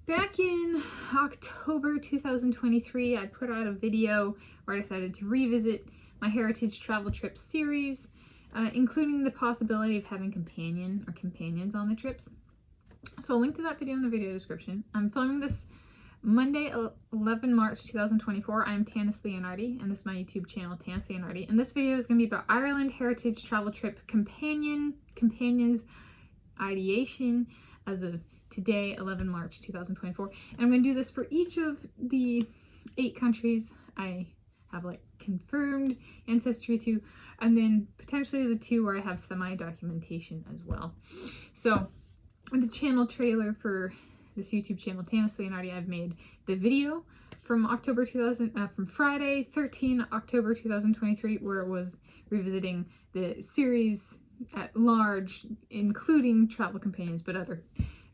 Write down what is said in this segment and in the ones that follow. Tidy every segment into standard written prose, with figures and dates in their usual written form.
Back in October 2023, I put out a video where I decided to revisit my Heritage Travel Trip series, including the possibility of having companions on the trips. So I'll link to that video in the video description. I'm filming this Monday, 11 March 2024. I'm Tanis Leonhardi, and this is my YouTube channel, Tanis Leonhardi. And this video is going to be about Ireland Heritage Travel Trip companions ideation as of today, 11 March 2024. And I'm going to do this for each of the 8 countries I have like confirmed ancestry to, and then potentially the 2 where I have semi-documentation as well. So the channel trailer for this YouTube channel, Tanis Leonhardi, I've made the video from Friday, 13 October 2023, where it was revisiting the series at large, including travel companions, but other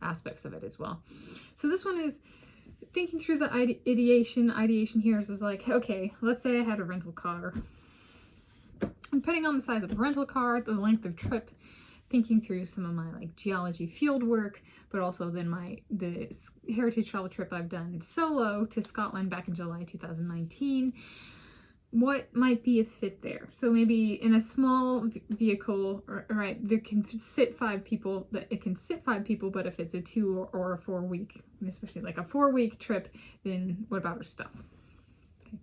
aspects of it as well. So this one is thinking through the ideation here. So it's like, okay, let's say I had a rental car. I'm putting on the size of the rental car, the length of trip, thinking through some of my like geology field work, but also then the heritage travel trip I've done solo to Scotland back in July 2019. What might be a fit there? So maybe in a small vehicle, right, there can sit 5 people, but if it's a 2 or a 4 week, especially like a 4-week trip, then what about our stuff? Okay.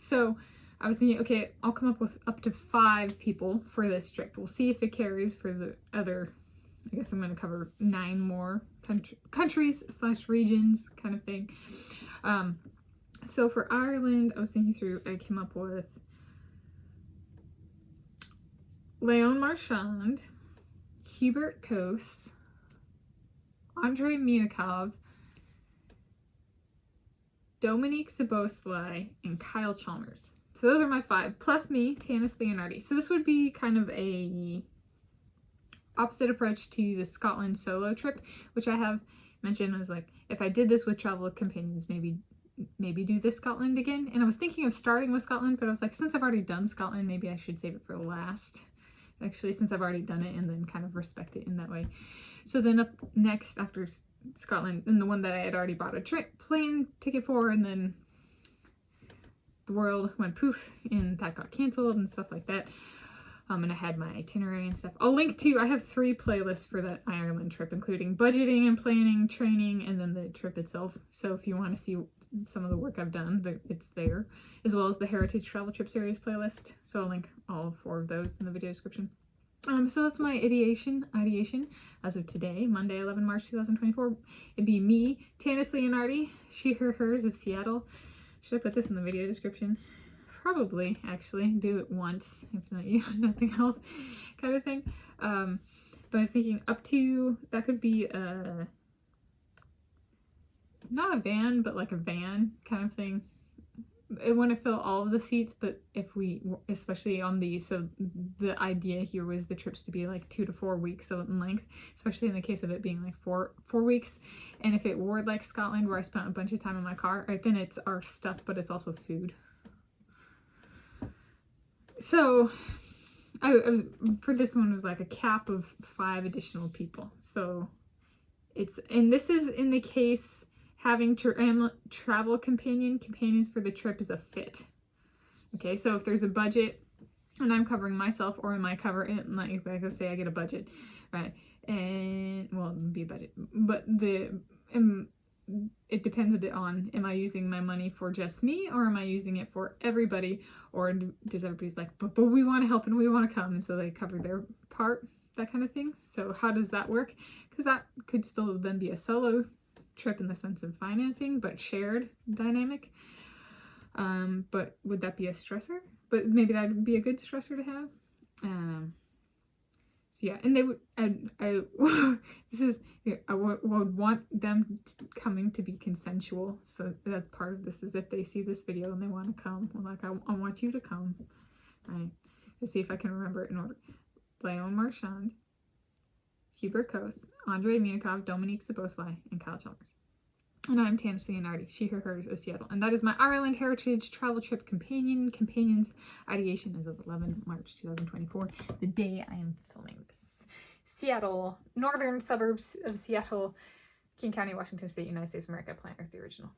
So I was thinking, okay, I'll come up with up to 5 people for this trip. We'll see if it carries for the other, I guess I'm going to cover 9 more countries / regions kind of thing. So for Ireland, I was thinking through, I came up with Léon Marchand, Hubert Coase, Andrei Minikov, Dominique Szoboszlai, and Kyle Chalmers. So those are my 5, plus me, Tanis Leonhardi. So this would be kind of a opposite approach to the Scotland solo trip, which I have mentioned. I was like, if I did this with travel companions, maybe do this Scotland again. And I was thinking of starting with Scotland, but I was like, since I've already done Scotland, maybe I should save it for last. Actually, since I've already done it, and then kind of respect it in that way. So then up next after Scotland, and the one that I had already bought a plane ticket for, and then the world went poof, and that got canceled and stuff like that. And I had my itinerary and stuff. I'll link to, I have 3 playlists for that Ireland trip, including budgeting and planning, training, and then the trip itself. So if you want to see some of the work I've done, it's there, as well as the Heritage Travel Trip Series playlist. So I'll link all 4 of those in the video description. So that's my ideation as of today, Monday, 11 March 2024. It'd be me, Tanis Leonhardi, she, her, hers of Seattle. Should I put this in the video description? Probably, actually, do it once, if not, nothing else, kind of thing. But I was thinking up to, that could be not a van, but like a van kind of thing. It wouldn't fill all of the seats, but if we, especially on these, so the idea here was the trips to be like 2 to 4 weeks in length, especially in the case of it being like four weeks. And if it were like Scotland, where I spent a bunch of time in my car, right, then it's our stuff, but it's also food. So I was, for this one, was like a cap of 5 additional people. So it's, and this is in the case having travel companions for the trip is a fit. Okay, so if there's a budget and I'm covering myself, or am I covering, like let's say I get a budget, right? And well, it would be a budget, but it depends a bit on, am I using my money for just me, or am I using it for everybody, or does everybody's like, but we want to help and we want to come, and so they cover their part, that kind of thing. So how does that work? Because that could still then be a solo trip in the sense of financing, but shared dynamic. But would that be a stressor? But maybe that would be a good stressor to have. So yeah, and they would, I would want them coming to be consensual. So that's part of this, is if they see this video and they want to come, I'm like, I want you to come. Right? Let's see if I can remember it in order. Léon Marchand, Hubert Coase, Andrei Minikov, Dominique Szoboszlai, and Kyle Chalmers. And I'm Tanis Leonhardi, she, her, hers of Seattle. And that is my Ireland Heritage Travel Trip companions ideation as of 11 March 2024, the day I am filming this. Seattle, northern suburbs of Seattle, King County, Washington State, United States of America, Planet Earth, the original.